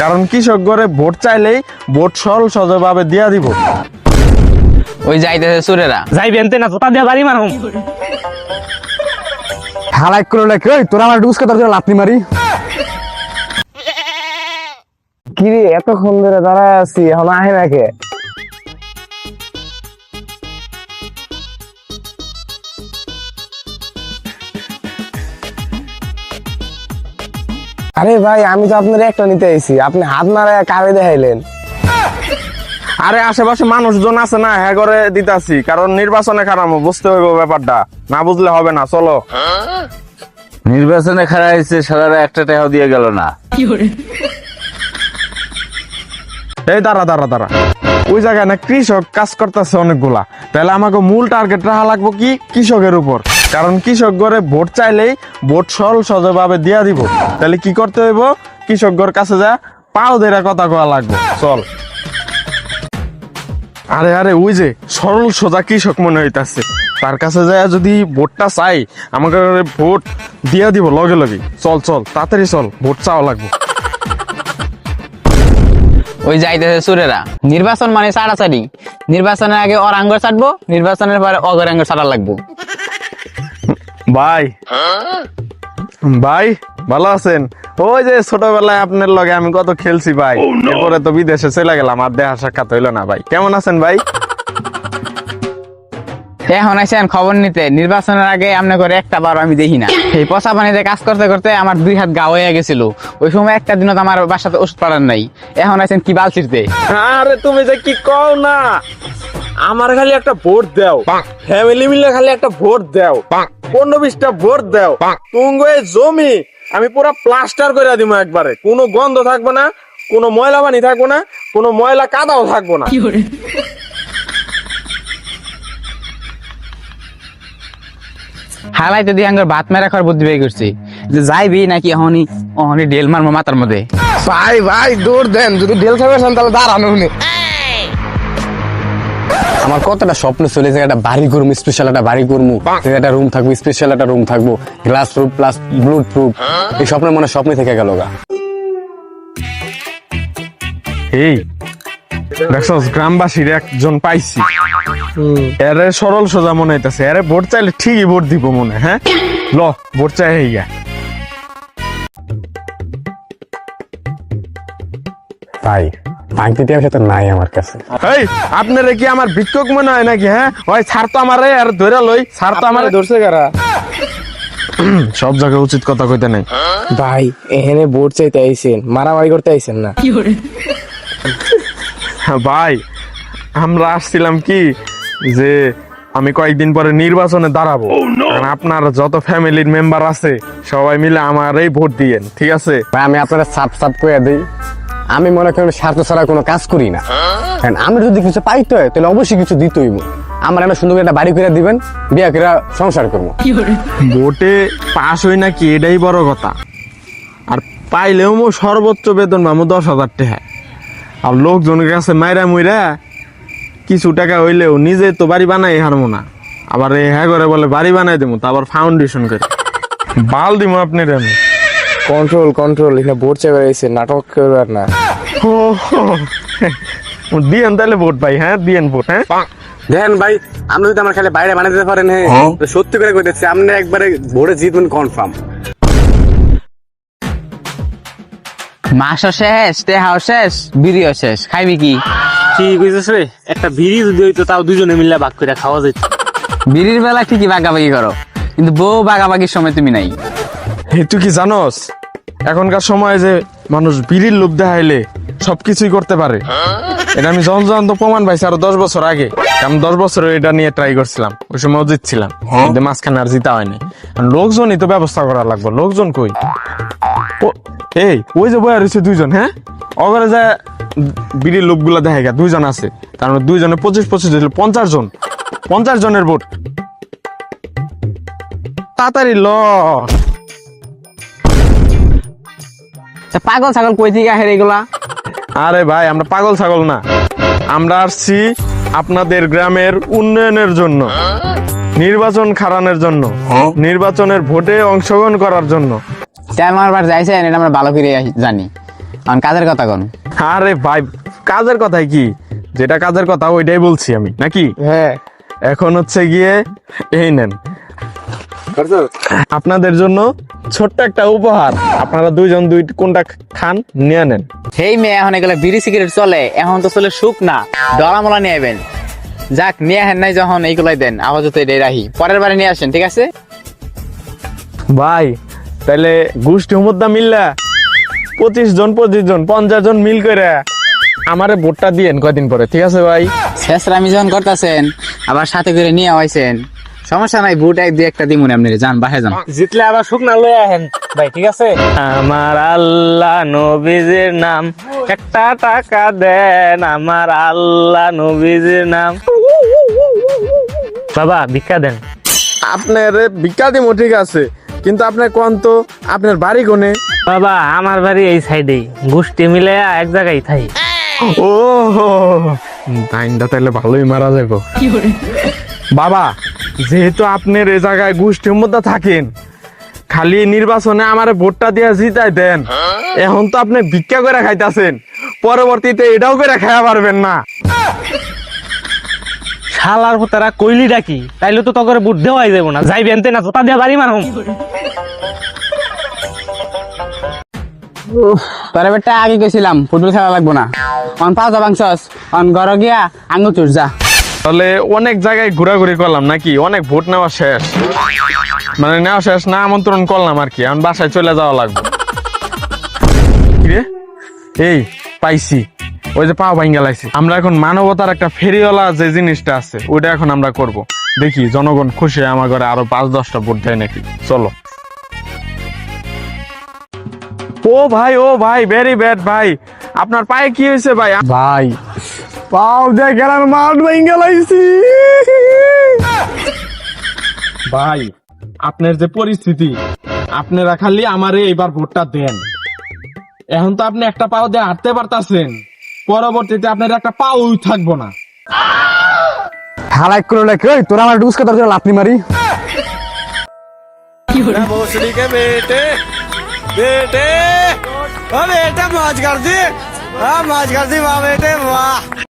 কারণ কৃষক ঘরে ভোট চাইলেই ভোট সরল সহজভাবে দিয়া দিব। ওই যাইতেছে সুরেরা যাইবেন তে না জোতা দিয়া বাড়ি মারুম। হালাই করে লেখে তোরা আমার ডুসকে তোর লাপনি মারি। কি রে এতক্ষণ ধরে দাঁড়ায় আছি এখন আহে নাকি? আরে ভাই আমি তো আপনার একটা নিতে আইছি, আপনি হাত নাড়ায় কারে দেখাইলেন? আরে আশেপাশে মানুষজন আছে না, হ্যাঁ করে দিতাছি, কারণ নির্বাচনে খারাপ বুঝতে হইব ব্যাপারটা, না বুঝলে হবে না। চলো। নির্বাচনে খারাপ হয়েছে, সারা একটা টাকাও দিয়ে গেল না। এই দাঁড়া দাঁড়া দাঁড়া, ওই জায়গায় না কৃষক কাজ করতেছে অনেকগুলা, তাহলে আমাকে মূল টার্গেট রাখা লাগবো কি কৃষকের উপর, কারণ কৃষক ঘরে ভোট চাইলেই ভোট সরল সহজভাবে দিয়া দিব। তাহলে কি করতে হইব, কৃষক ঘর কাছে যা পাও দেরা কথা কওয়া লাগবে। চল। আরে আরে ওই যে সরল সোজা কৃষক মনে হইতাছে, তার কাছে যায় যদি ভোটটা চাই আমাকে ভোট দিয়া দিব লগে লগে। চল চল তাড়াতাড়ি চল, ভোট চাওয়া লাগবে। ওই যাইতেছে সুরেরা। নির্বাচন মানে ছাড়াছাড়ি, নির্বাচনের আগে ওর আঙ্গুর ছাড়বো, নির্বাচনের পরে অগর আঙ্গুর ছাড়া লাগবো। ভাই ভাই ভালো আছেন? ওই যে ছোটবেলায় আপনার লগে আমি কত খেলছি ভাই, এরপরে তো বিদেশে চলে গেলাম, আর দেখা সাক্ষাৎ হইলো না ভাই। কেমন আছেন ভাই? এখন আইসেন খবর নিতে, নির্বাচনের আগে আমনে করে একটা বার আমি দেখি না। এই পচা পানিতে কাজ করতে করতে আমার 2 হাত গা হয়ে গেছিল, ওই সময় একটা দিনও আমার বাসাতে ওষুধ পাড়ার নাই। এখন আইসেন কি বাল ছিড়তে। আরে তুমি যে কি কও না, আমার খালি একটা ভোট দাও, ফ্যামিলি মিলে খালি একটা ভোট দাও, 15-20টা ভোট দাও, তুঙ্গ এই জমি আমি পুরা প্লাস্টার করে দিব একবারে, কোনো গন্ধ থাকবে না, কোনো ময়লা পানি থাকবো না, কোনো ময়লা কাদাও থাকবো না। হালাইতে দিয়ে আঙ্গুর ভাত মেরা খাওয়ার বুদ্ধি বের করছি, যে যাইবি নাকি অহনি ডেল মারবো মাথার মধ্যে। ভাই ভাই দৌড় দেন, যদি ডেল থাকবেন তাহলে দাঁড়ানো উনি। আমার কতটা স্বপ্ন চলে যায়, একটা বাড়ি করবো, স্পেশাল একটা বাড়ি করবো, একটা রুম থাকবো, স্পেশাল একটা রুম থাকবো, গ্লাস প্রুফ প্লাস ব্লুট প্রুফ। এই স্বপ্নের মনে স্বপ্নে থেকে গেল গা। এই দেখছস গ্রামবাসীর একজন পাইছি, এরে সরল সোজা মনে হইতাছে, এরে ভোট চাইলে ঠিকই ভোট দিব মনে। হ্যাঁ ল ভোট চাই হই গা। ভাই ভাঙতি টিয়া সাথে নাই আমার কাছে। এই আপনারে কি আমার ভিক্ষুক মনে হয় নাকি? হ্যাঁ ওই ছাড় তো আমারে, আর ধরে লই ছাড় তো আমারে। ধরছে কারা? সব জায়গায় উচিত কথা কইতে নাই। ভাই এখানে ভোট চাইতে আইছেন, মারামারি করতে আইছেন না। ভাই আমরা আসছিলাম কি যে আমি কয়েকদিন পরে নির্বাচনে দাঁড়াবো, কারণ আপনার যত ফ্যামিলির মেম্বার আছে সবাই মিলে আমারই ভোট দিয়েন, ঠিক আছে? ভাই আমি আপনারা সাপ সাপ করে দিই, আমি মনে করেন স্বার্থ ছাড়া কোনো কাজ করি না। কারণ আমি যদি কিছু পাইতে হয় তাহলে অবশ্যই কিছু দিতেই হইব। আমার একটা সুন্দর একটা বাড়ি করে দিবেন, বিয়া করে সংসার করবো। ভোটে পাশ হই নাকি এটাই বড় কথা, আর পাইলেও মো সর্বোচ্চ বেতন পাবো 10,000 টাকা। আর লোকজনের কাছে মাইরা মুইরা কিছু টাকা হইলেও নিজে তো বাড়ি বানাই হারমো না, আবার হ্যাঁ করে বলে বাড়ি বানাই দেবো, তা আবার ফাউন্ডেশন করে বাল দিব আপনার। আমি কন্ট্রোল কন্ট্রোল, এখানে ভোট চাইবার আইছে, নাটক করবার না। দিয়েন তাহলে ভোট ভাই। হ্যাঁ দিয়েন ভোট। হ্যাঁ দেন ভাই, আপনি যদি আমার খালি বাইরে বানাতে পারেন, সত্যি করে কইতেছি আপনি একবারে ভোটে জিতবেন কনফার্ম। মাসও শেষ, টেহাও শেষ, বিড়িও শেষ, খাইবি কি? ঠিক কইছিস রে, একটা বিড়ি যদি হইতো তাও দুজনে মিলে ভাগ করে খাওয়া যেত। বিড়ির বেলা ঠিকই বাগাবাগি করো, কিন্তু বউ বাগাবাগির সময় তুমি নাই। তুই কি জানোস এখনকার সময়ে যে মানুষ বিড়ির লোভ দেখাইলে সবকিছুই করতে পারে? এটা আমি জনজন্ত প্রমাণ পাইছি আরো 10 বছর আগে। আমি 10 বছর এটা নিয়ে ট্রাই করছিলাম, ওই সময় জিতছিলাম, কিন্তু মাঝখানে আর জিতা হয়নি। লোকজনই তো ব্যবস্থা করা লাগবে, লোকজন কই? এই ওই যে বয়া রয়েছে 2জন, হ্যাঁ অগরে যায় বিড়ির লোকগুলা দেখা গা 2জন আছে, তার মানে 2জনে 25-25 দিল 50 জন, 50 জনের ভোট। তাড়াতাড়ি ল। পাগল ছাগল কই থেকে আহে এগুলা? আরে ভাই আমরা পাগল ছাগল না, আমরা আসছি আপনাদের গ্রামের উন্নয়নের জন্য, নির্বাচন খারানোর জন্য, নির্বাচনের ভোটে অংশগ্রহণ করার জন্য। তেল মারবার যাইছেন, এটা আমরা ভালো করে জানি। এখন কাজের কথা কোন? আরে ভাই কাজের কথাই কি, যেটা কাজের কথা ওইটাই বলছি আমি নাকি। হ্যাঁ এখন হচ্ছে গিয়ে এই নেন আপনাদের জন্য ছোট্ট একটা উপহার, আপনারা দুইজন কোনটা খান নিয়ে নেন। হেই মেয়ে, এখন এগুলো বিড়ি সিগারেট চলে, এখন তো চলে সুখ না, ডলামলা নিয়ে আইবেন। যাক নিয়ে আসেন নাই যখন এইগুলাই দেন, আপাতত এটাই রাখি, পরের বারে নিয়ে আসেন, ঠিক আছে? ভাই তাহলে গোষ্ঠী হুমদ্দা মিললা 25 জন 50 জন মিল করে আমারে ভোটটা দিয়েন কয়দিন পরে, ঠিক আছে ভাই? শেষরা আমি যখন করতেছেন আবার সাথে করে নিয়ে আইছেন, সমস্যা নাই, বুট এক দুই একটা দিমুন, আপনি যান বাসায় যান। জিতলে আবার শুকনা লয়ে আহেন ভাই, ঠিক আছে? আমার আল্লাহ নবীজির নাম, একটা টাকা দেন আমার আল্লাহ নবীজির নাম। বাবা ভিক্ষা দেন। আপনার ভিক্ষা দিমো ঠিক আছে, কিন্তু আপনার কোন তো আপনার বাড়ি কোনে? বাবা আমার বাড়ি এই সাইডেই, গোষ্ঠী মিলে এক জায়গায় থাই। ও টাইমটা তাহলে ভালোই মারা যাবো। বাবা যেহেতু আপনার এই জায়গায় গোষ্ঠীর মধ্যে থাকেন, খালি নির্বাচনে আমারে ভোটটা দিয়ে জিতাই দেন, এখন তো আপনি ভিক্ষা করে খাইতেছেন, পরবর্তীতে এটাও করে খাওয়া পারবেন না। শালার তারা কইলি ডাকি, তাইলে তো তখন বুট দেওয়াই যাবো না, যাইবেন তে না তোতা দিয়ে বাড়ি মারুম। তোর বেটা আগে গেছিলাম ফুটবল খেলা লাগবো না, অন পাঁচ বাংশস অন ঘর গিয়া আঙ্গুর চুর যা। তাহলে অনেক জায়গায় ঘোরাঘুরি করলাম নাকি, অনেক ভোট নেওয়া শেষ, মানে নেওয়া শেষ না, আমন্ত্রণ করলাম আর কি, এখন বাসায় চলে যাওয়া লাগবে। কিরে এই পাইছি, ওই যে পাও ভাঙ্গা লাইছি, আমরা এখন মানবতার একটা ফেরিওয়ালা যে জিনিসটা আছে ওইটা এখন আমরা করব, দেখি জনগণ খুশি হয়ে আমার ঘরে আরো 5-10টা ভোট দেয় নাকি। চলো। ও ভাই ভেরি ব্যাড ভাই, আপনার পায়ে কি হয়েছে ভাই? ভাই পাও দিয়ে গেলাম মাঠ ভাঙ্গা লাইছি। ভাই আপনার যে পরিস্থিতি, আপনারা খালি আমারে এবার ভোটটা দেন, এখন তো আপনি একটা পাও দিয়ে হাঁটতে পারতাছেন, পরবর্তীতে আপনার একটা পাও থাকবো না। হালাই করে লেখ তোরা আমার ডুসকে তোর লাপনি মারি। भोसड़ी के बेटे बेटे ओ बेटा मौज कर दी, हाँ मौज कर दी वाह बेटे वाह।